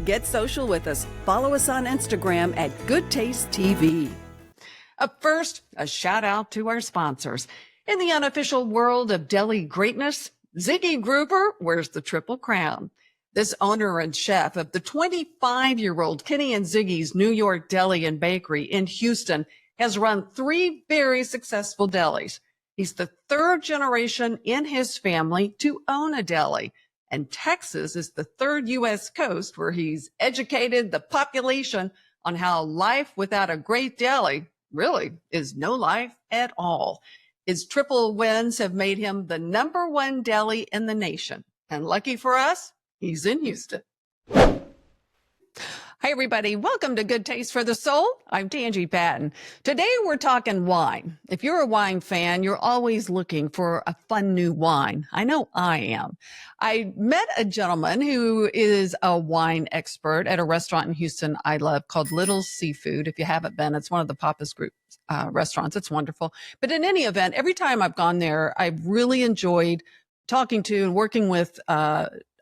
Get social with us. Follow us on Instagram at Goodtaste TV. Up first, a shout out to our sponsors. In the unofficial world of deli greatness, Ziggy Gruber wears the triple crown. This owner and chef of the 25-year-old Kenny and Ziggy's New York Deli and Bakery in Houston has run 3 very successful delis. He's the 3rd generation in his family to own a deli. And Texas is the 3rd U.S. coast where he's educated the population on how life without a great deli really is no life at all. His triple wins have made him the #1 deli in the nation. And lucky for us, he's in Houston. Hi, everybody. Welcome to Good Taste for the Soul. I'm Tanji Patton. Today, we're talking wine. If you're a wine fan, you're always looking for a fun new wine. I know I am. I met a gentleman who is a wine expert at a restaurant in Houston I love called Little Seafood. If you haven't been, it's one of the Papa's Group restaurants. It's wonderful. But in any event, every time I've gone there, I've really enjoyed talking to and working with,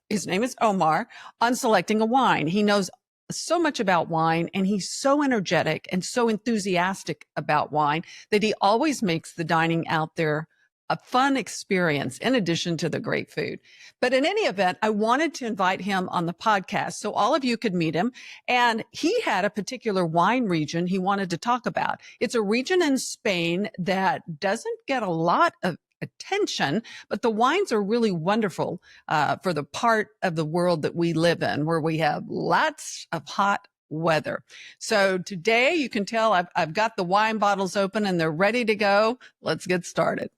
his name is Omar, on selecting a wine. He knows so much about wine, and he's so energetic and so enthusiastic about wine that he always makes the dining out there a fun experience in addition to the great food. But in any event, I wanted to invite him on the podcast so all of you could meet him. And he had a particular wine region he wanted to talk about. It's a region in Spain that doesn't get a lot of attention, but the wines are really wonderful for the part of the world that we live in, where we have lots of hot weather. So today, you can tell I've got the wine bottles open and they're ready to go. Let's get started.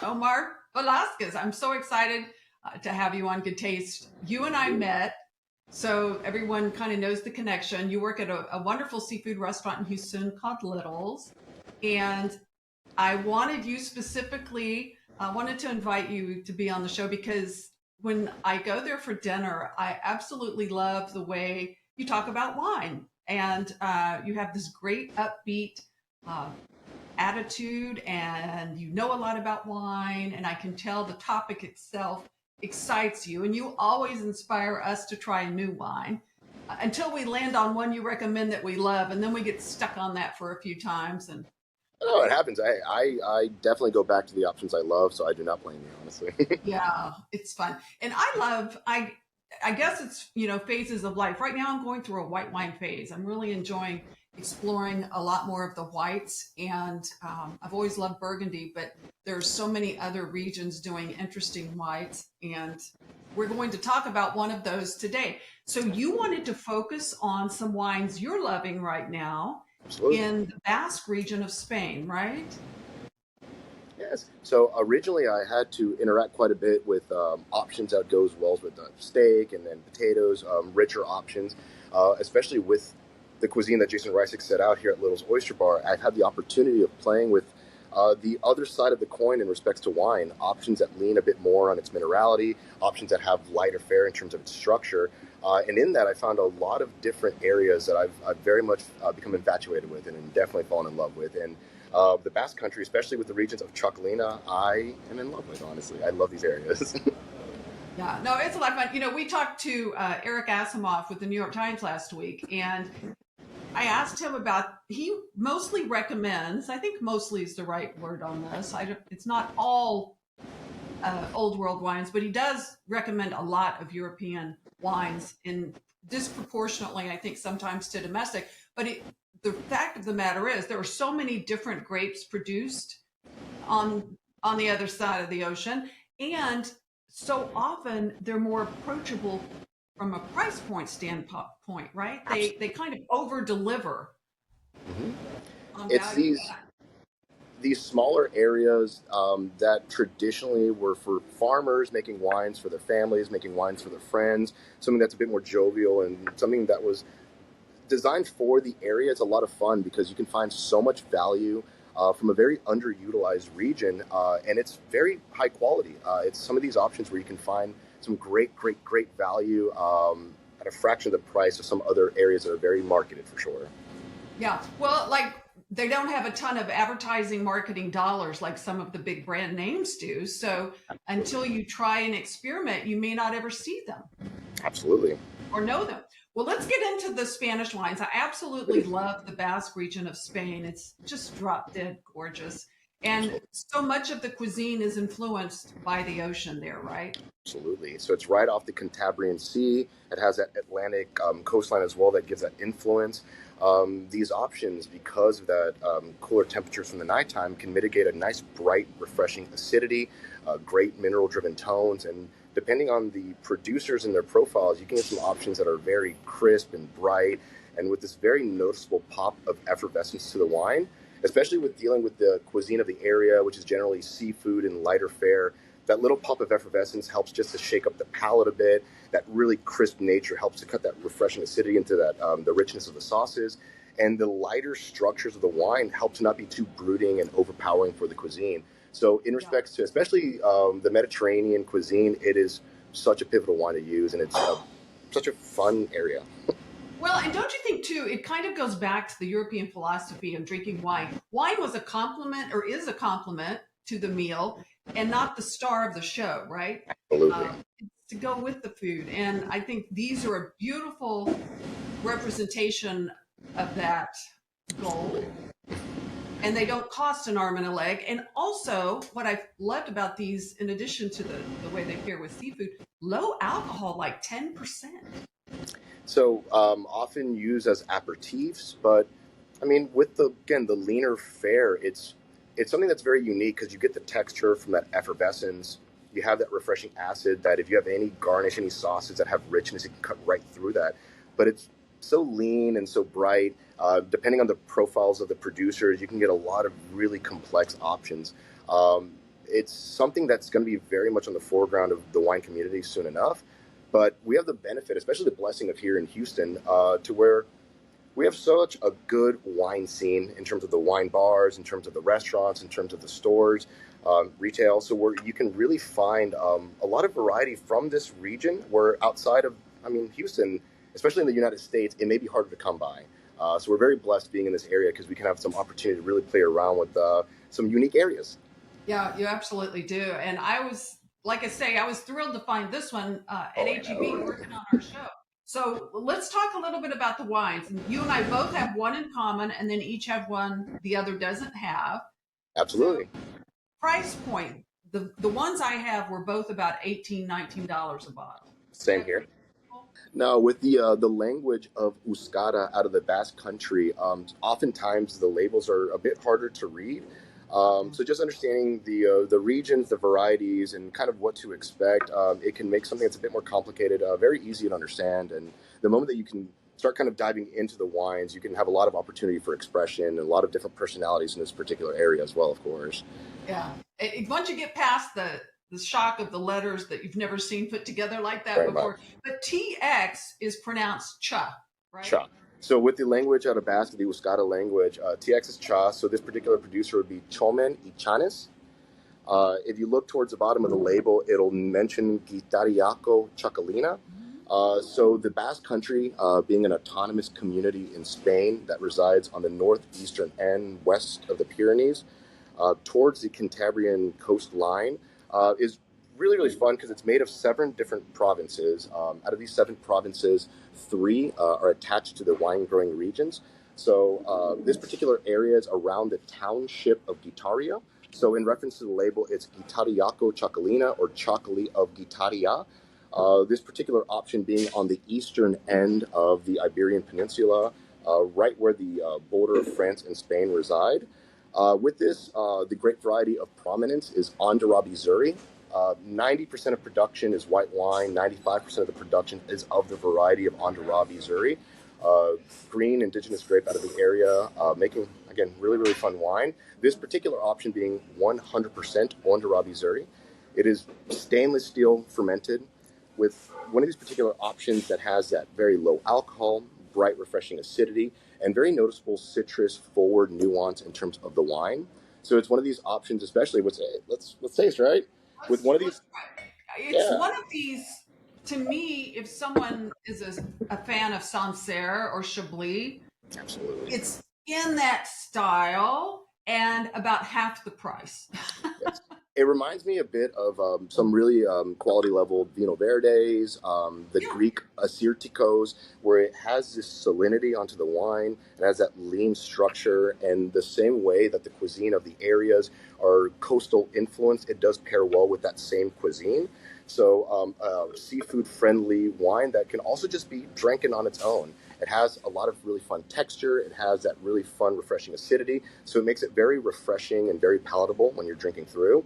Omar Velasquez, I'm so excited to have you on Good Taste. You and I met, so everyone kind of knows the connection. You work at a wonderful seafood restaurant in Houston called Little's. And I wanted you specifically, I wanted to invite you to be on the show because when I go there for dinner, I absolutely love the way you talk about wine. And you have this great upbeat attitude, and you know a lot about wine. And I can tell the topic itself excites you, and you always inspire us to try a new wine until we land on one you recommend that we love, and then we get stuck on that for a few times. And oh, it happens. I definitely go back to the options I love, so I do not blame you, honestly. Yeah, it's fun. And I guess it's, phases of life. Right now I'm going through a white wine phase. I'm really enjoying exploring a lot more of the whites, and I've always loved Burgundy, but there's so many other regions doing interesting whites, and we're going to talk about one of those today. So you wanted to focus on some wines you're loving right now. Absolutely. In the Basque region of Spain, right? Yes. So originally I had to interact quite a bit with options that goes well with steak and then potatoes, richer options, especially with the cuisine that Jason Reisick set out here at Little's Oyster Bar. I've had the opportunity of playing with the other side of the coin in respects to wine, options that lean a bit more on its minerality, options that have lighter fare in terms of its structure. And in that, I found a lot of different areas that I've very much become infatuated with and definitely fallen in love with. And the Basque Country, especially with the regions of Chocolina, I am in love with, honestly. I love these areas. Yeah, no, it's a lot of fun. We talked to Eric Asimov with the New York Times last week, and I asked him about, he mostly recommends, I think mostly is the right word on this. It's not all old world wines, but he does recommend a lot of European wines, in disproportionately, I think, sometimes to domestic. But the fact of the matter is there are so many different grapes produced on the other side of the ocean. And so often they're more approachable from a price point standpoint, right? They kind of over deliver. Mm-hmm. It's these smaller areas that traditionally were for farmers making wines for their families, making wines for their friends, something that's a bit more jovial and something that was designed for the area. It's a lot of fun because you can find so much value from a very underutilized region, and it's very high quality. It's some of these options where you can find some great value at a fraction of the price of some other areas that are very marketed for sure. Yeah, well, like they don't have a ton of advertising marketing dollars like some of the big brand names do. So until you try and experiment, you may not ever see them. Absolutely. Or know them. Well, let's get into the Spanish wines. I absolutely love the Basque region of Spain. It's just drop dead gorgeous. And so much of the cuisine is influenced by the ocean there, right? Absolutely. So it's right off the Cantabrian Sea. It has that Atlantic coastline as well that gives that influence. These options, because of that cooler temperatures from the nighttime, can mitigate a nice, bright, refreshing acidity, great mineral-driven tones, and depending on the producers and their profiles, you can get some options that are very crisp and bright, and with this very noticeable pop of effervescence to the wine, especially with dealing with the cuisine of the area, which is generally seafood and lighter fare. That little pop of effervescence helps just to shake up the palate a bit. That really crisp nature helps to cut that refreshing acidity into that the richness of the sauces. And the lighter structures of the wine help to not be too brooding and overpowering for the cuisine. So in respects to especially the Mediterranean cuisine, it is such a pivotal wine to use, and it's such a fun area. Well, and don't you think too, it kind of goes back to the European philosophy of drinking wine. Wine was a compliment or is a compliment to the meal and not the star of the show, right? Absolutely. It's to go with the food. And I think these are a beautiful representation of that goal. And they don't cost an arm and a leg. And also, what I've loved about these, in addition to the way they pair with seafood, low alcohol, like 10%. So often used as aperitifs, but I mean, with the leaner fare, it's something that's very unique because you get the texture from that effervescence. You have that refreshing acid that if you have any garnish, any sauces that have richness, it can cut right through that. But it's so lean and so bright. Depending on the profiles of the producers, you can get a lot of really complex options. It's something that's going to be very much on the foreground of the wine community soon enough. But we have the benefit, especially the blessing of here in Houston, to where we have such a good wine scene in terms of the wine bars, in terms of the restaurants, in terms of the stores, retail. So where you can really find a lot of variety from this region, where outside of, I mean, Houston, especially in the United States, it may be harder to come by. So we're very blessed being in this area because we can have some opportunity to really play around with some unique areas. Yeah, you absolutely do. And I was, like I say, I was thrilled to find this one at HEB working on our show. So let's talk a little bit about the wines. And you and I both have one in common, and then each have one the other doesn't have. Absolutely. So, price point. The ones I have were both about $18, $19 a bottle. Same here. Now, with the language of Euskara out of the Basque Country, oftentimes the labels are a bit harder to read. So just understanding the regions, the varieties, and kind of what to expect, it can make something that's a bit more complicated very easy to understand. And the moment that you can start kind of diving into the wines, you can have a lot of opportunity for expression and a lot of different personalities in this particular area as well, of course. Yeah. Once you get past the shock of the letters that you've never seen put together like that Very before. much. But TX is pronounced cha, right? Cha. So with the language out of Basque, the Euskara language, TX is cha. So this particular producer would be Chomen y Chanes. If you look towards the bottom of the label, it'll mention Guitariaco Chacalina. So the Basque Country, being an autonomous community in Spain that resides on the northeastern end west of the Pyrenees, towards the Cantabrian coastline, is really, really fun because it's made of 7 different provinces. Out of these 7 provinces, 3 are attached to the wine growing regions. So this particular area is around the township of Guitaria. So in reference to the label, it's Guitariaco Chacalina or Chacali of Guitaria. This particular option being on the eastern end of the Iberian Peninsula, right where the border of France and Spain reside. With this, the grape variety of prominence is Andarabi Zuri. 90% of production is white wine, 95% of the production is of the variety of Andarabi Zuri. Green indigenous grape out of the area, making, again, really, really fun wine. This particular option being 100% Andarabi Zuri. It is stainless steel fermented with one of these particular options that has that very low alcohol, bright, refreshing acidity, and very noticeable citrus forward nuance in terms of the wine. So it's one of these options, especially let's taste, right? With one of these, It's one of these. To me, if someone is a fan of Sancerre or Chablis, absolutely, it's in that style and about half the price. Yes. It reminds me a bit of some really quality level Vino Verdes, the Yeah. Greek Assyrtikos, where it has this salinity onto the wine. It has that lean structure, and the same way that the cuisine of the areas are coastal influence, it does pair well with that same cuisine. So, seafood friendly wine that can also just be drinking on its own. It has a lot of really fun texture. It has that really fun, refreshing acidity. So it makes it very refreshing and very palatable when you're drinking through.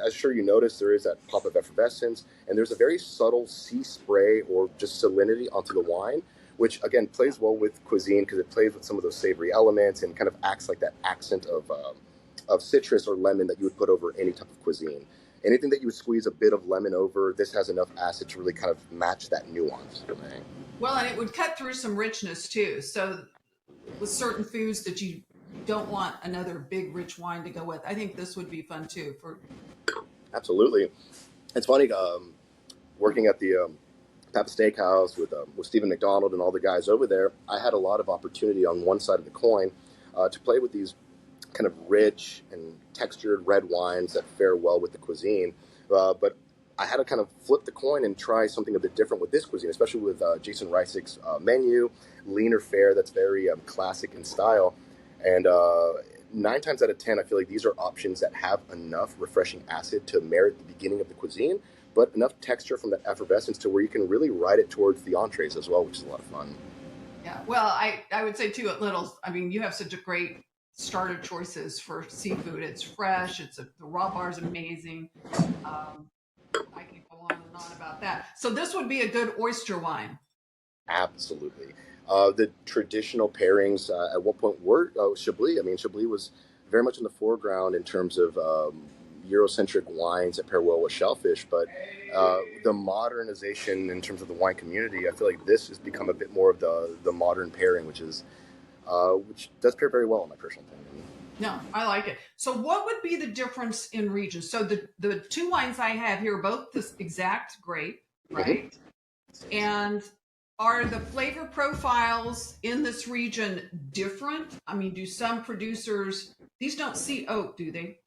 As sure you notice, there is that pop of effervescence, and there's a very subtle sea spray or just salinity onto the wine, which again plays well with cuisine because it plays with some of those savory elements and kind of acts like that accent of citrus or lemon that you would put over any type of cuisine. Anything that you would squeeze a bit of lemon over, this has enough acid to really kind of match that nuance for me. Well, and it would cut through some richness too. So with certain foods that you don't want another big rich wine to go with, I think this would be fun too. For Absolutely. It's funny working at the Papa Steakhouse with Stephen McDonald and all the guys over there. I had a lot of opportunity on one side of the coin to play with these kind of rich and textured red wines that fare well with the cuisine. But I had to kind of flip the coin and try something a bit different with this cuisine, especially with Jason Reisick's menu, leaner fare that's very classic in style. And 9 times out of 10, I feel like these are options that have enough refreshing acid to merit the beginning of the cuisine, but enough texture from that effervescence to where you can really ride it towards the entrees as well, which is a lot of fun. yeah, well, I would say too at Little's. I mean, you have such a great starter choices for seafood. It's fresh. The raw bar is amazing. Um, I can go on and on about that. So this would be a good oyster wine. Absolutely. The traditional pairings at one point were Chablis. I mean, Chablis was very much in the foreground in terms of Eurocentric wines that pair well with shellfish. But the modernization in terms of the wine community, I feel like this has become a bit more of the modern pairing, which does pair very well in my personal opinion. No, I like it. So what would be the difference in regions? So the two wines I have here are both this exact grape, Mhm. right? And are the flavor profiles in this region different? I mean, do some producers, these don't see oak, do they?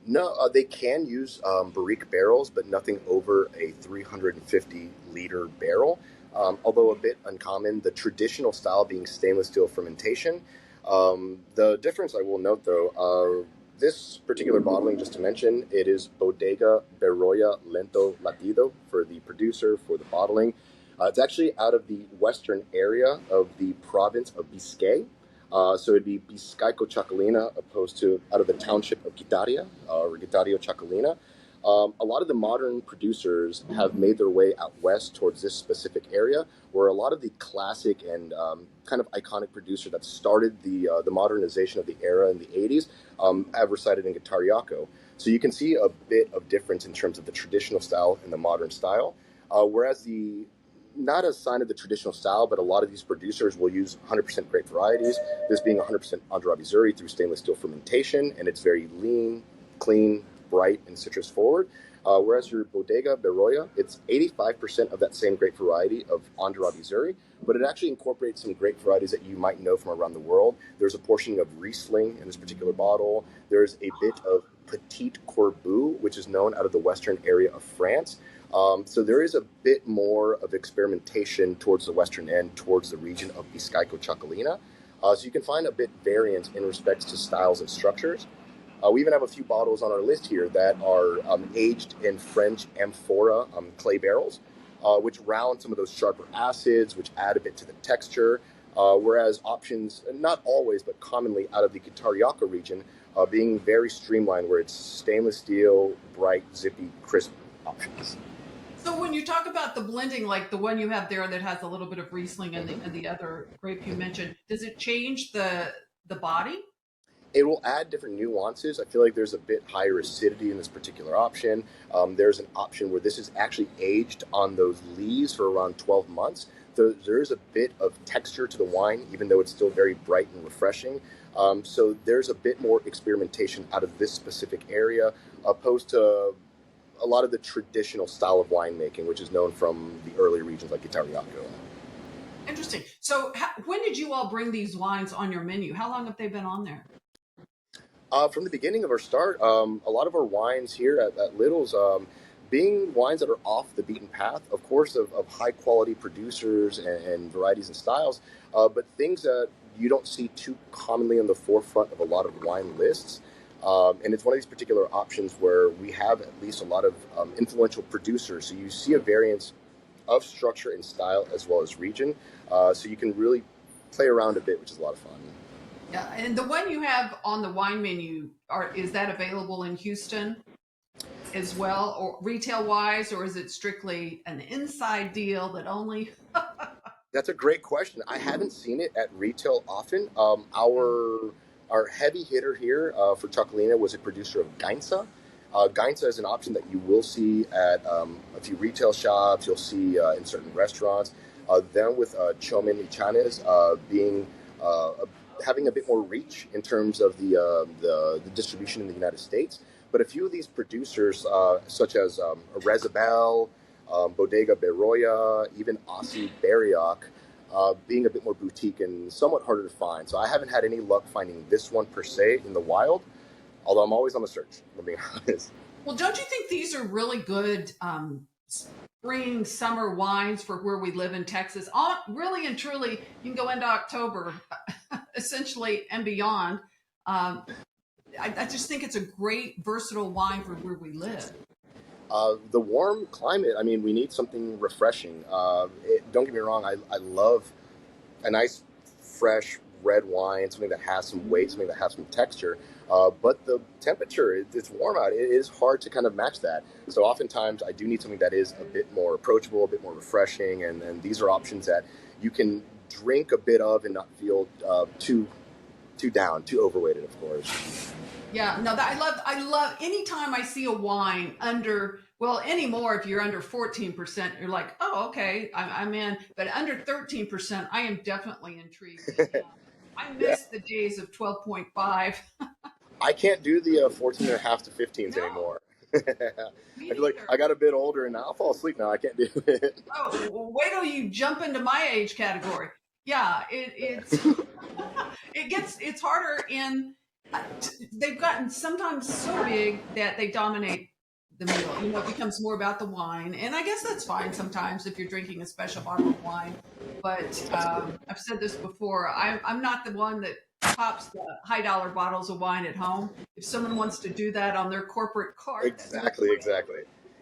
No, they can use barrique barrels, but nothing over a 350-liter barrel. Although a bit uncommon, the traditional style being stainless steel fermentation. The difference I will note, though, this particular bottling, just to mention, it is Bodega Beroya Lento Latido for the producer, for the bottling. It's actually out of the western area of the province of Biscay. So it'd be Biscayco Chacalina opposed to out of the township of Guitaria or Guitario Chacalina. A lot of the modern producers have made their way out west towards this specific area, where a lot of the classic and kind of iconic producer that started the modernization of the era in the 80s have resided in Guitariaco. So you can see a bit of difference in terms of the traditional style and the modern style. Whereas the not a sign of the traditional style, but a lot of these producers will use 100% grape varieties. This being 100% Andhra Missouri through stainless steel fermentation, and it's very lean, clean, bright, and citrus forward. Whereas your Bodega Beroya, it's 85% of that same grape variety of Andhra Missouri, but it actually incorporates some grape varieties that you might know from around the world. There's a portion of Riesling in this particular bottle. There's a bit of Petit Corbu, which is known out of the western area of France. So there is a bit more of experimentation towards the western end, towards the region of Biscayco Chacalina. So you can find a bit variance in respects to styles and structures. We even have a few bottles on our list here that are aged in French amphora clay barrels, which round some of those sharper acids, which add a bit to the texture. Whereas options, not always, but commonly out of the Guitariaco region, being very streamlined, where it's stainless steel, bright, zippy, crisp options. So when you talk about the blending, like the one you have there that has a little bit of Riesling and the other grape you mentioned, does it change the body? It will add different nuances. I feel like there's a bit higher acidity in this particular option. There's an option where this is actually aged on those lees for around 12 months. There is a bit of texture to the wine, even though it's still very bright and refreshing. So there's a bit more experimentation out of this specific area, opposed to a lot of the traditional style of winemaking, which is known from the early regions like Guitariaco. Interesting. So when did you all bring these wines on your menu? How long have they been on there? From the beginning of our start, a lot of our wines here at Little's, being wines that are off the beaten path, of course, of high quality producers and varieties and styles, but things that you don't see too commonly on the forefront of a lot of wine lists. And it's one of these particular options where we have at least a lot of influential producers. So you see a variance of structure and style as well as region. So you can really play around a bit, which is a lot of fun. Yeah, and the one you have on the wine menu, is that available in Houston as well, or retail wise, or is it strictly an inside deal that only? That's a great question. I haven't seen it at retail often. Our heavy hitter here for Chocolina was a producer of Gainza. Gainza is an option that you will see at a few retail shops. You'll see in certain restaurants. Then with Chomin y Chanes being having a bit more reach in terms of the distribution in the United States. But a few of these producers, such as Rezabel, Bodega Beroya, even Aussie Barriock, being a bit more boutique and somewhat harder to find. So I haven't had any luck finding this one per se in the wild, although I'm always on the search, to be honest. Well, don't you think these are really good spring, summer wines for where we live in Texas? Really and truly, you can go into October, essentially, and beyond. I just think it's a great, versatile wine for where we live. The warm climate, I mean, we need something refreshing. Don't get me wrong, I love a nice, fresh red wine, something that has some weight, something that has some texture. But the temperature, it's warm out. It is hard to kind of match that. So oftentimes I do need something that is a bit more approachable, a bit more refreshing. And these are options that you can drink a bit of and not feel too down, too overweighted, of course. Yeah, no, I love anytime I see a wine under, well, anymore, if you're under 14%, you're like, oh, okay, I'm in. But under 13%, I am definitely intrigued. And, I Yeah. miss the days of 12.5. I can't do the 14 and a half to 15s No, anymore. me I feel like neither. I got a bit older and now I'll fall asleep now. I can't do it. Oh, well, wait till you jump into my age category. Yeah, it's it's harder in. They've gotten sometimes so big that they dominate the meal. You know, it becomes more about the wine, and I guess that's fine sometimes if you're drinking a special bottle of wine. But I've said this before. I'm not the one that pops the high dollar bottles of wine at home. If someone wants to do that on their corporate card, Exactly.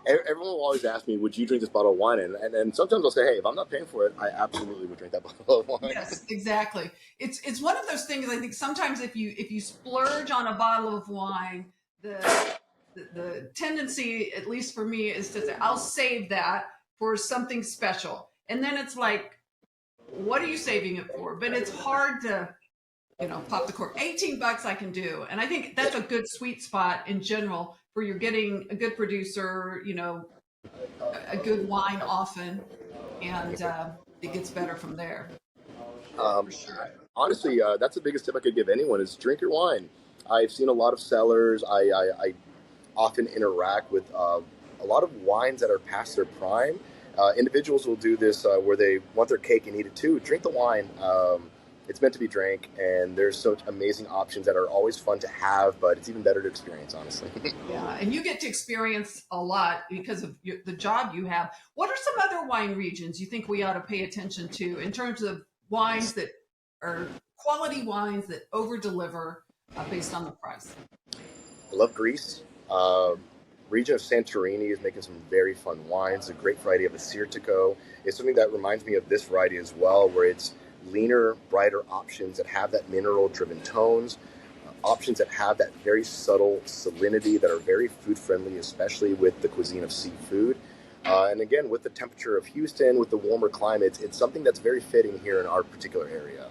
Everyone will always ask me, would you drink this bottle of wine? And sometimes I'll say, hey, if I'm not paying for it, I absolutely would drink that bottle of wine. yes, exactly. It's one of those things. I think sometimes if you splurge on a bottle of wine, the tendency, at least for me, is to say I'll save that for something special, and then it's like, what are you saving it for? But it's hard to pop the cork. $18 I can do, and I think that's a good sweet spot in general for you're getting a good producer, a good wine often, and it gets better from there. For sure. Honestly, that's the biggest tip I could give anyone is drink your wine. I've seen a lot of cellars. I often interact with a lot of wines that are past their prime. Individuals will do this where they want their cake and eat it too. Drink the wine. It's meant to be drank, and there's such amazing options that are always fun to have, but it's even better to experience, honestly. Yeah, and you get to experience a lot because of the job you have. What are some other wine regions you think we ought to pay attention to in terms of wines that are quality wines that over deliver based on the price? I love Greece. Region of Santorini is making some very fun wines. A great variety of Assyrtiko is something that reminds me of this variety as well, where it's leaner, brighter options that have that mineral-driven tones, options that have that very subtle salinity that are very food-friendly, especially with the cuisine of seafood. And again, with the temperature of Houston, with the warmer climates, it's something that's very fitting here in our particular area.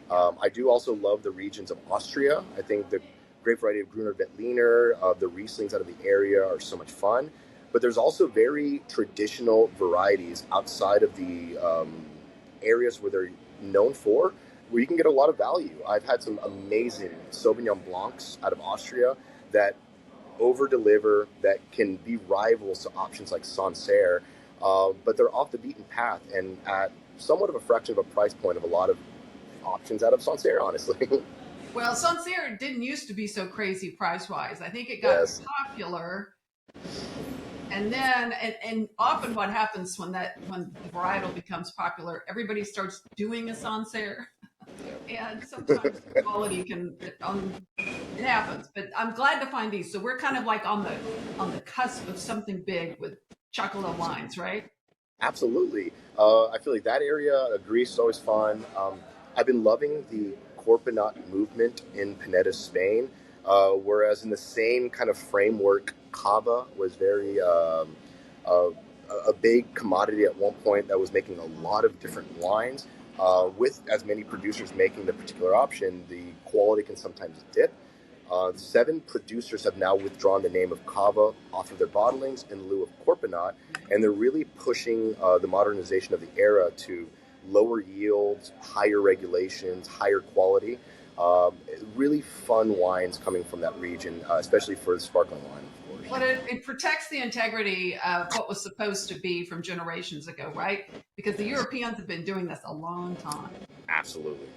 I do also love the regions of Austria. I think the great variety of Gruner Veltliner, the Rieslings out of the area are so much fun. But there's also very traditional varieties outside of the areas where they're known for, where you can get a lot of value. I've had some amazing Sauvignon Blancs out of Austria that over-deliver, that can be rivals to options like Sancerre, but they're off the beaten path. And at somewhat of a fraction of a price point of a lot of options out of Sancerre, honestly. Well, Sancerre didn't used to be so crazy price-wise. I think it got Yes. popular, and then and often what happens when the varietal becomes popular, everybody starts doing a Sancerre, and sometimes the quality can it happens. But I'm glad to find these. So we're kind of like on the cusp of something big with chocolate wines, right? Absolutely. I feel like that area, Greece, is always fun. I've been loving the Corpinat movement in Pineda, Spain, whereas in the same kind of framework, Cava was very a big commodity at one point that was making a lot of different wines. With as many producers making the particular option, the quality can sometimes dip. 7 producers have now withdrawn the name of Cava off of their bottlings in lieu of Corpinat, and they're really pushing the modernization of the era to lower yields, higher regulations, higher quality. Really fun wines coming from that region, especially for the sparkling wine, of course. But it protects the integrity of what was supposed to be from generations ago, right? Because the Europeans have been doing this a long time. Absolutely.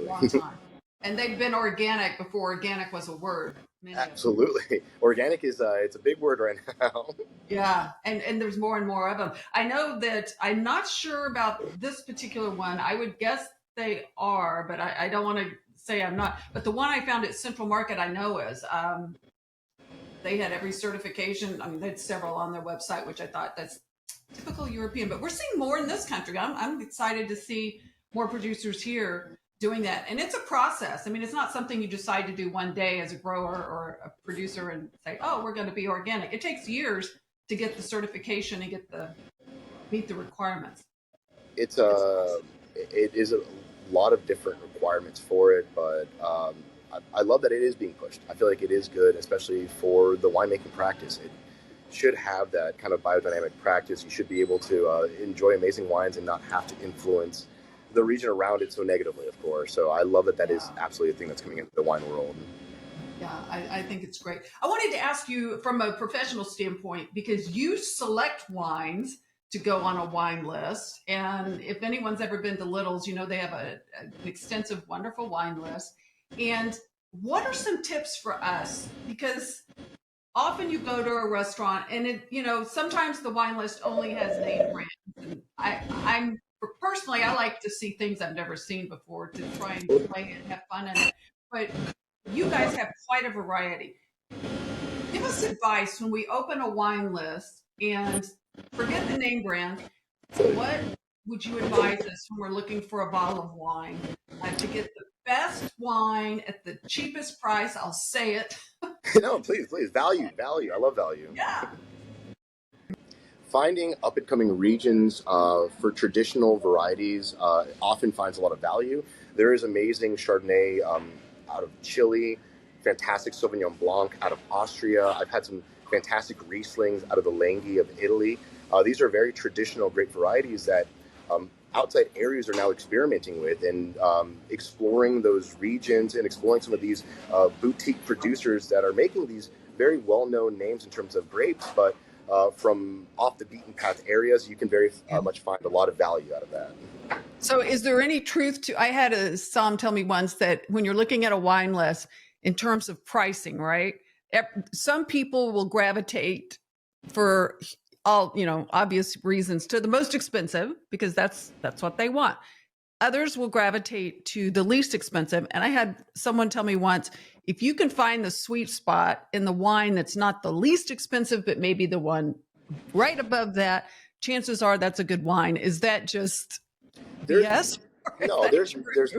Long time. And they've been organic before organic was a word. Absolutely. Organic is it's a big word right now. Yeah, and there's more and more of them. I know that I'm not sure about this particular one. I would guess they are, but I don't want to say I'm not. But the one I found at Central Market I know is they had every certification. I mean, they had several on their website, which I thought that's typical European. But we're seeing more in this country. I'm excited to see more producers here doing that. And it's a process. I mean, it's not something you decide to do one day as a grower or a producer and say, oh, we're going to be organic. It takes years to get the certification and meet the requirements. It is a lot of different requirements for it, but I love that it is being pushed. I feel like it is good, especially for the winemaking practice. It should have that kind of biodynamic practice. You should be able to enjoy amazing wines and not have to influence the region around it so negatively, of course. So I love that is absolutely a thing that's coming into the wine world. Yeah, I think it's great. I wanted to ask you from a professional standpoint, because you select wines to go on a wine list. And if anyone's ever been to Little's, you know they have an extensive, wonderful wine list. And what are some tips for us? Because often you go to a restaurant and sometimes the wine list only has name brands. And I'm personally, I like to see things I've never seen before to try and play and have fun in it. But you guys have quite a variety. Give us advice when we open a wine list and forget the name brand. What would you advise us when we're looking for a bottle of wine to get the best wine at the cheapest price? I'll say it. No, please. Value. I love value. Yeah. Finding up-and-coming regions for traditional varieties often finds a lot of value. There is amazing Chardonnay out of Chile, fantastic Sauvignon Blanc out of Austria. I've had some fantastic Rieslings out of the Langhe of Italy. These are very traditional, great varieties that outside areas are now experimenting with and exploring those regions and exploring some of these boutique producers that are making these very well-known names in terms of grapes, but from off the beaten path areas, you can very much find a lot of value out of that. So is there any truth to, I had a Som tell me once that when you're looking at a wine list in terms of pricing, right? Some people will gravitate for all, obvious reasons to the most expensive because that's what they want. Others will gravitate to the least expensive. And I had someone tell me once, if you can find the sweet spot in the wine that's not the least expensive, but maybe the one right above that, chances are that's a good wine. Is that just yes? No, there's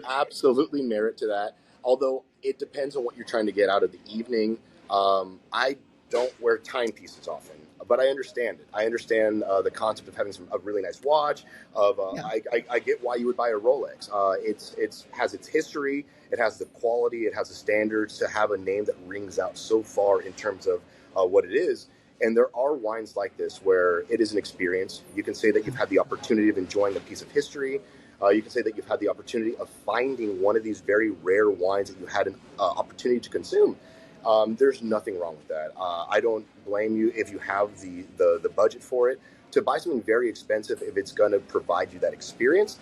absolutely merit to that. Although it depends on what you're trying to get out of the evening. I don't wear timepieces often, but I understand it. I understand the concept of having a really nice watch. I get why you would buy a Rolex. It has its history. It has the quality. It has the standards to have a name that rings out so far in terms of what it is. And there are wines like this where it is an experience. You can say that you've had the opportunity of enjoying a piece of history. You can say that you've had the opportunity of finding one of these very rare wines that you had an opportunity to consume. There's nothing wrong with that. I don't blame you if you have the budget for it to buy something very expensive if it's going to provide you that experience.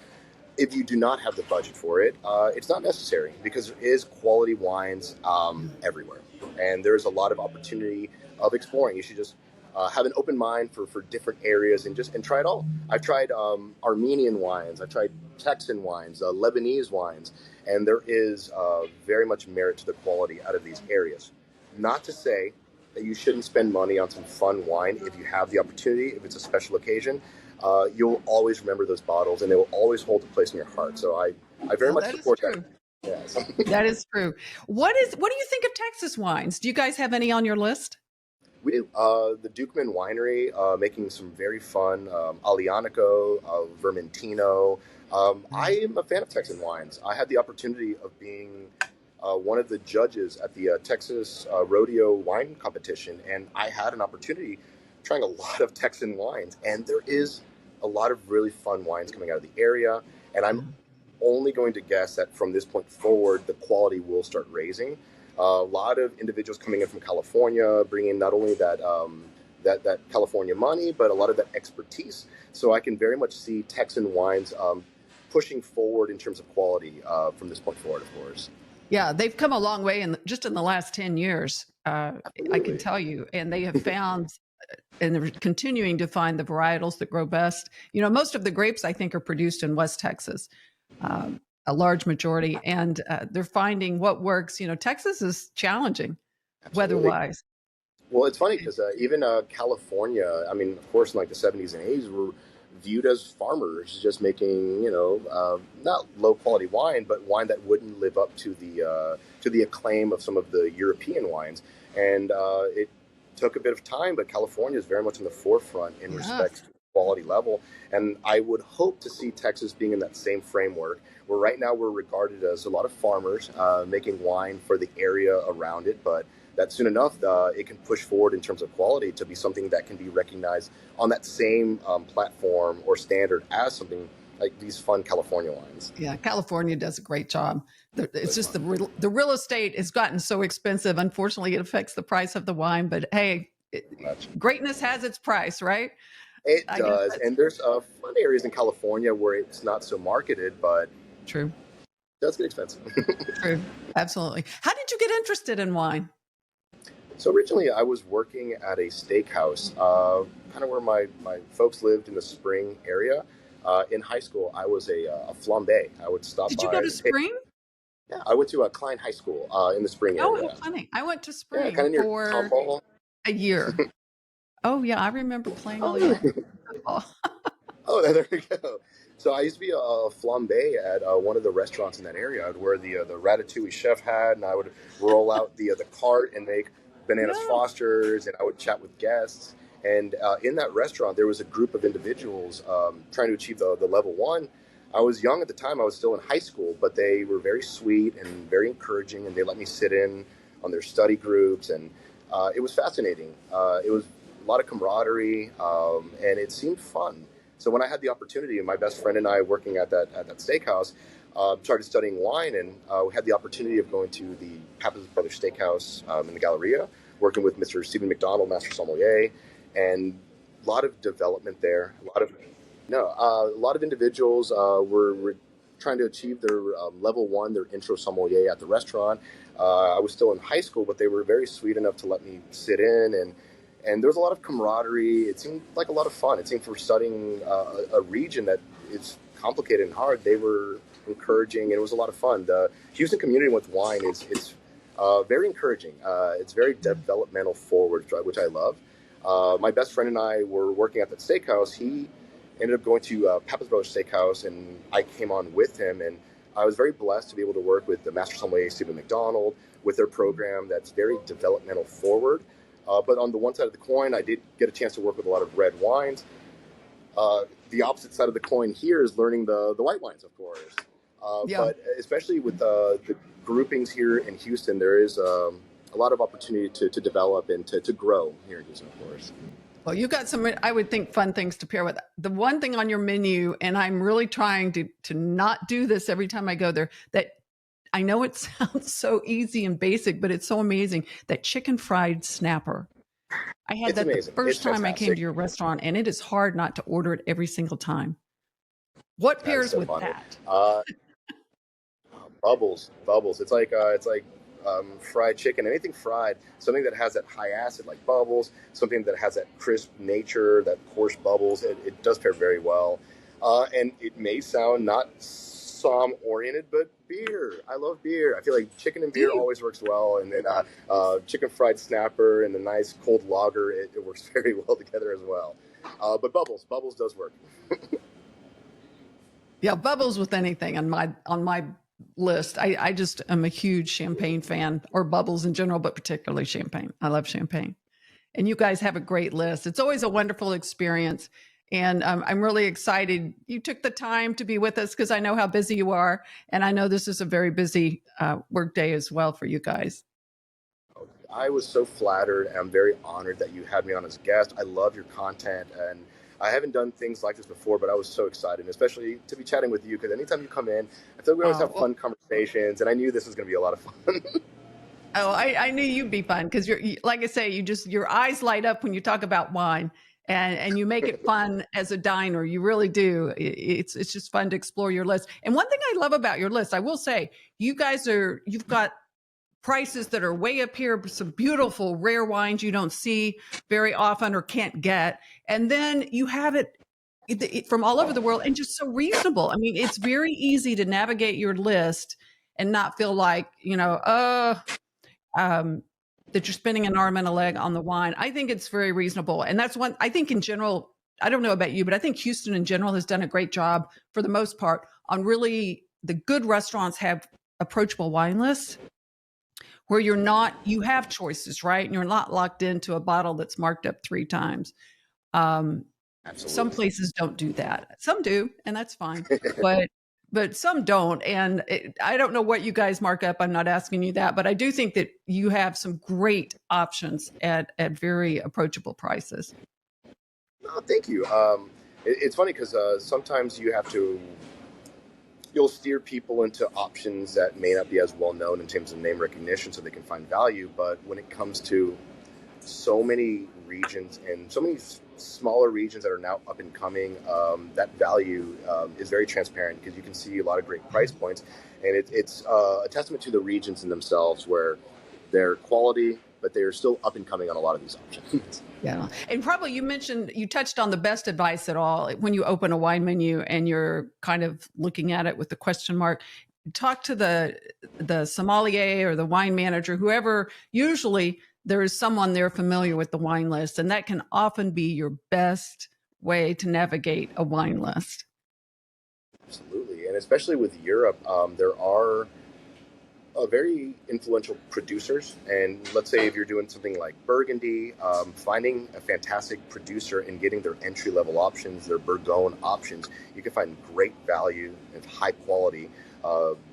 If you do not have the budget for it, it's not necessary because there is quality wines everywhere, and there's a lot of opportunity of exploring. You should just have an open mind for different areas and try it all. I've tried Armenian wines, I've tried Texan wines, Lebanese wines, and there is very much merit to the quality out of these areas. Not to say that you shouldn't spend money on some fun wine if you have the opportunity, if it's a special occasion. You'll always remember those bottles, and they will always hold a place in your heart. So I very much support that. Yes. That is true. What do you think of Texas wines? Do you guys have any on your list? We do. The Dukeman Winery making some very fun Alianico, Vermentino. I am a fan of Texan wines. I had the opportunity of being one of the judges at the Texas Rodeo Wine Competition, and I had an opportunity trying a lot of Texan wines, and there is a lot of really fun wines coming out of the area, and I'm only going to guess that from this point forward, the quality will start raising. A lot of individuals coming in from California, bringing not only that California money, but a lot of that expertise. So I can very much see Texan wines pushing forward in terms of quality from this point forward, of course. Yeah, they've come a long way just in the last 10 years, I can tell you. And they have found, and they're continuing to find the varietals that grow best. You know, most of the grapes, I think, are produced in West Texas, a large majority. And they're finding what works. You know, Texas is challenging weather-wise. Well, it's funny because even California, I mean, of course, in like the 70s and 80s, were viewed as farmers just making, not low quality wine, but wine that wouldn't live up to the acclaim of some of the European wines. And it took a bit of time, but California is very much in the forefront in respect to quality level. And I would hope to see Texas being in that same framework, where right now we're regarded as a lot of farmers making wine for the area around it, but that soon enough, it can push forward in terms of quality to be something that can be recognized on that same platform or standard as something like these fun California wines. Yeah, California does a great job. It's just the real estate has gotten so expensive. Unfortunately, it affects the price of the wine. But hey, greatness has its price, right? It does. And there's fun areas in California where it's not so marketed, but true. It does get expensive. True. Absolutely. How did you get interested in wine? So originally I was working at a steakhouse, kind of where my folks lived in the Spring area. In high school, I was a flambe. I would stop by. Did you go to Spring? Yeah, I went to Klein High School in the Spring area. Oh, how funny. I went to Spring kind of near for Tomball. a year. Oh, yeah. I remember playing all year. Oh, there you go. So I used to be a flambe at one of the restaurants in that area. I would wear the ratatouille chef hat, and I would roll out the cart and make bananas Fosters, and I would chat with guests. And in that restaurant, there was a group of individuals trying to achieve the level one. I was young at the time. I was still in high school, but they were very sweet and very encouraging, and they let me sit in on their study groups, and it was fascinating. It was a lot of camaraderie, and it seemed fun. So when I had the opportunity, my best friend and I, working at that steakhouse, started studying wine, and we had the opportunity of going to the Pappas Brothers Steakhouse in the Galleria, working with Mr. Stephen McDonald, Master Sommelier, and a lot of development there. A lot of individuals were trying to achieve their level one, their intro sommelier at the restaurant. I was still in high school, but they were very sweet enough to let me sit in, and there was a lot of camaraderie. It seemed like a lot of fun. It seemed for studying a region that is complicated and hard, they were encouraging, and it was a lot of fun. The Houston community with wine is very encouraging. It's very developmental forward, which I love. My best friend and I were working at that steakhouse. He ended up going to Pappas Brothers Steakhouse, and I came on with him, and I was very blessed to be able to work with the Master Sommelier Stephen McDonald with their program that's very developmental forward. But on the one side of the coin, I did get a chance to work with a lot of red wines. The opposite side of the coin here is learning the white wines, of course. But especially with the groupings here in Houston, there is a lot of opportunity to develop and to grow here in Houston, of course. Well, you got some, I would think, fun things to pair with. The one thing on your menu, and I'm really trying to not do this every time I go there, that I know it sounds so easy and basic, but it's so amazing. That chicken fried snapper. I had It's that the amazing. It's first time I came fantastic. to your restaurant, and it is hard not to order it every single time. What That is pairs so with funny. that? Bubbles. It's like fried chicken. Anything fried, something that has that high acid like bubbles, something that has that crisp nature, that coarse bubbles. It does pair very well. And it may sound not som oriented, but beer. I love beer. I feel like chicken and Do beer you? always works well. And then chicken fried snapper and the nice cold lager, it works very well together as well. But bubbles does work. Yeah, bubbles with anything on my list. I just am a huge champagne fan, or bubbles in general, but particularly champagne. I love champagne. And you guys have a great list. It's always a wonderful experience. And I'm really excited you took the time to be with us, because I know how busy you are. And I know this is a very busy work day as well for you guys. I was so flattered and I'm very honored that you had me on as a guest. I love your content and I haven't done things like this before, but I was so excited, especially to be chatting with you because anytime you come in, I feel like we always have Well, fun conversations and I knew this was going to be a lot of fun. oh, I knew you'd be fun, because like I say, your eyes light up when you talk about wine, and you make it fun as a diner. You really do. It's just fun to explore your list. And one thing I love about your list, I will say, you've got prices that are way up here, some beautiful rare wines you don't see very often or can't get. And then you have it from all over the world, and just so reasonable. I mean, it's very easy to navigate your list and not feel like, um, that you're spending an arm and a leg on the wine. I think it's very reasonable. And that's one, I think in general, I don't know about you, but I think Houston in general has done a great job for the most part on really the good restaurants have approachable wine lists where you have choices, right? And you're not locked into a bottle that's marked up 3 times. Um, some Absolutely. places don't do that. Some do, and that's fine. But some don't. And I don't know what you guys mark up. I'm not asking you that, but I do think that you have some great options at very approachable prices. No, thank you. It's funny because sometimes you'll steer people into options that may not be as well known in terms of name recognition so they can find value. But when it comes to so many regions and so many smaller regions that are now up and coming, that value is very transparent because you can see a lot of great price points. And it's a testament to the regions in themselves where they're quality, but they're still up and coming on a lot of these options. Yeah. And probably you touched on the best advice at all when you open a wine menu and you're kind of looking at it with the question mark. Talk to the sommelier or the wine manager, whoever. Usually there is someone there familiar with the wine list, and that can often be your best way to navigate a wine list. Absolutely. And especially with Europe, there are very influential producers. And let's say if you're doing something like Burgundy, finding a fantastic producer and getting their entry level options, their Bourgogne options, you can find great value and high quality.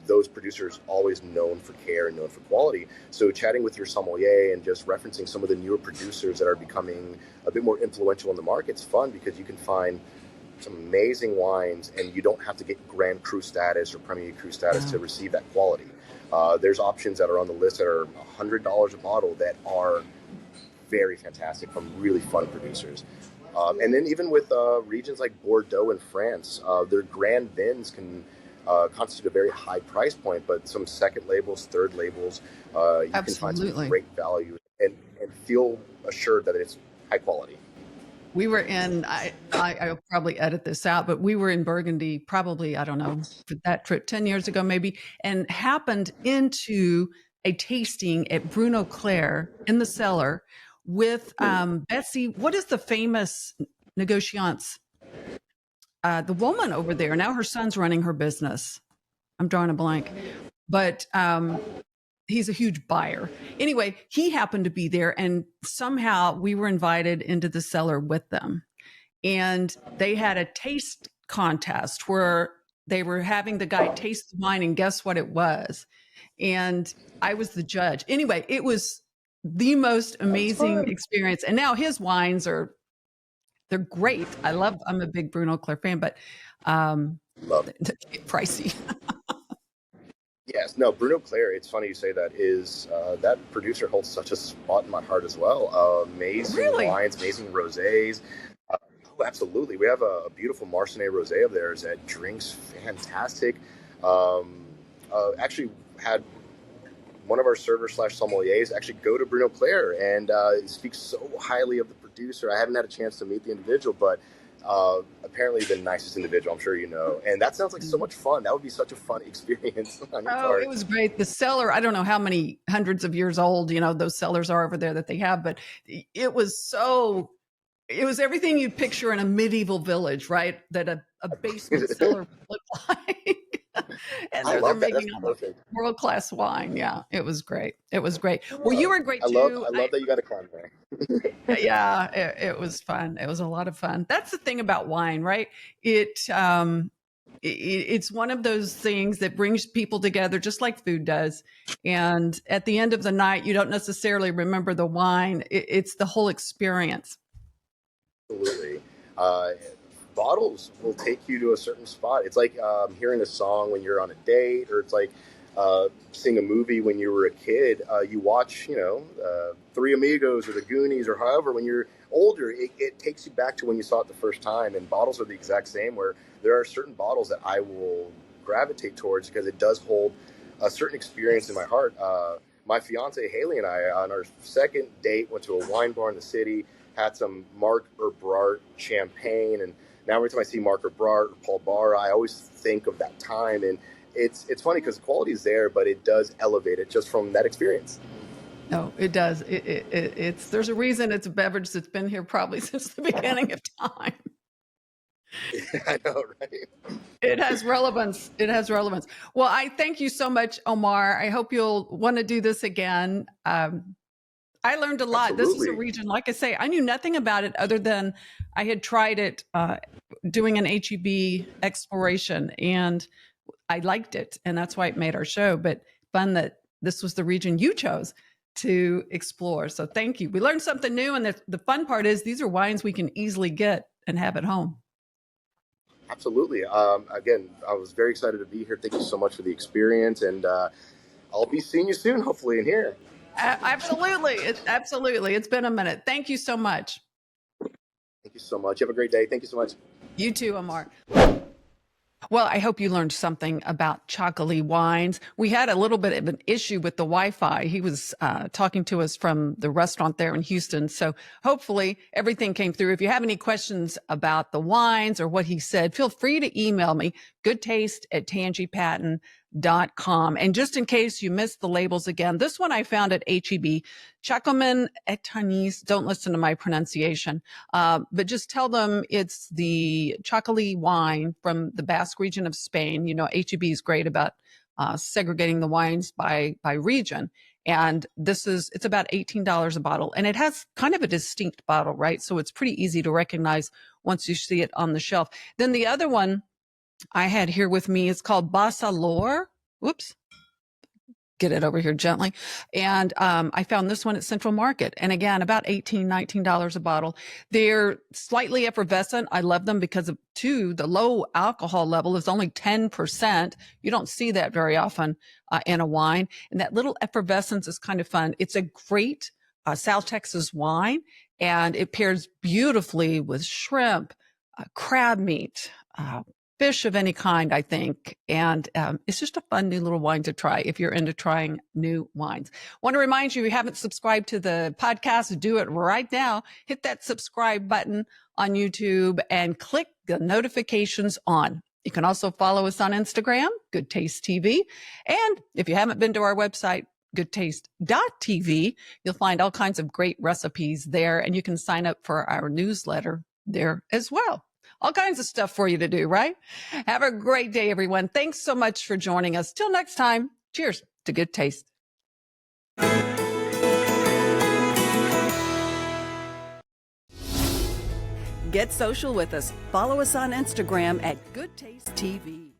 Those producers always known for care and known for quality. So chatting with your sommelier and just referencing some of the newer producers that are becoming a bit more influential in the market is fun because you can find some amazing wines and you don't have to get Grand Cru status or Premier Cru status to receive that quality. There's options that are on the list that are $100 a bottle that are very fantastic from really fun producers. And then even with regions like Bordeaux in France, their grand vins can constitute a very high price point, but some second labels, third labels, you can find some Absolutely. great value and feel assured that it's high quality. We were in, I'll probably edit this out, but we were in Burgundy probably, I don't know, for that trip 10 years ago maybe, and happened into a tasting at Bruno Claire in the cellar with Betsy. What is the famous negociante? The woman over there. Now her son's running her business. I'm drawing a blank. But he's a huge buyer. Anyway, he happened to be there, and somehow we were invited into the cellar with them. And they had a taste contest where they were having the guy taste the wine and guess what it was. And I was the judge. Anyway, it was the most amazing experience. And now his wines they're great. I'm a big Bruno Claire fan, but Love it. they're pricey. Yes, no, Bruno Claire. It's funny you say that. Is that producer holds such a spot in my heart as well. Amazing Really? wines, amazing rosés. Oh, absolutely. We have a beautiful Marcinay rosé of theirs that drinks fantastic. Um, actually, had one of our servers slash sommeliers actually go to Bruno Claire and speak so highly of the producer. I haven't had a chance to meet the individual, but apparently the nicest individual, I'm sure you know. And that sounds like so much fun. That would be such a fun experience on your Oh, it part. was great. The cellar, I don't know how many hundreds of years old, those cellars are over there that they have, but it was so, it was everything you'd picture in a medieval village, right? That a basement cellar would look like. And I they're love that. That's making all the perfect. world-class wine. Yeah, it was great. It was great. Well, you were great I love too. I love that you got to climb there. Yeah, it was fun. It was a lot of fun. That's the thing about wine, right? It's one of those things that brings people together just like food does. And at the end of the night, you don't necessarily remember the wine. It's the whole experience. Absolutely. Uh, Bottles will take you to a certain spot. It's like hearing a song when you're on a date, or it's like seeing a movie when you were a kid. You watch, Three Amigos or The Goonies or however, when you're older, it takes you back to when you saw it the first time. And bottles are the exact same, where there are certain bottles that I will gravitate towards because it does hold a certain experience in my heart. My fiance Haley and I, on our second date, went to a wine bar in the city, had some Marc Brart champagne, and now every time I see Marc Brart or Paul Barra, I always think of that time. And it's funny because the quality is there, but it does elevate it just from that experience. No, it does. It's there's a reason it's a beverage that's been here probably since the beginning of time. I know, right? It has relevance. It has relevance. Well, I thank you so much, Omar. I hope you'll want to do this again. I learned a lot. This is a Absolutely. region, like I say, I knew nothing about it other than I had tried it doing an HEB exploration, and I liked it. And that's why it made our show. But fun that this was the region you chose to explore. So thank you. We learned something new. And the fun part is these are wines we can easily get and have at home. Absolutely. Again, I was very excited to be here. Thank you so much for the experience. And I'll be seeing you soon, hopefully, in here. Absolutely. Absolutely. It's been a minute. Thank you so much. Thank you so much. You have a great day. Thank you so much. You too, Omar. Well, I hope you learned something about chocolate wines. We had a little bit of an issue with the Wi-Fi. He was talking to us from the restaurant there in Houston. So hopefully everything came through. If you have any questions about the wines or what he said, feel free to email me, goodtaste@tanjipatton.com. And just in case you missed the labels again, this one I found at HEB, Chacoman Etanis. Don't listen to my pronunciation, but just tell them it's the chocolate wine from the Basque region of Spain. HEB is great about segregating the wines by region. And it's about $18 a bottle. And it has kind of a distinct bottle, right? So it's pretty easy to recognize once you see it on the shelf. Then the other one I had here with me is called Basalor. Whoops. Get it over here gently. And I found this one at Central Market. And again, about $18, $19 a bottle. They're slightly effervescent. I love them because of the low alcohol level is only 10%. You don't see that very often in a wine. And that little effervescence is kind of fun. It's a great South Texas wine, and it pairs beautifully with shrimp, crab meat, fish of any kind, I think. And it's just a fun new little wine to try if you're into trying new wines. Want to remind you, if you haven't subscribed to the podcast, do it right now. Hit that subscribe button on YouTube and click the notifications on. You can also follow us on Instagram, Good Taste TV. And if you haven't been to our website, goodtaste.tv, you'll find all kinds of great recipes there. And you can sign up for our newsletter there as well. All kinds of stuff for you to do, right? Have a great day, everyone. Thanks so much for joining us. Till next time, cheers to good taste. Get social with us. Follow us on Instagram at Goodtaste TV.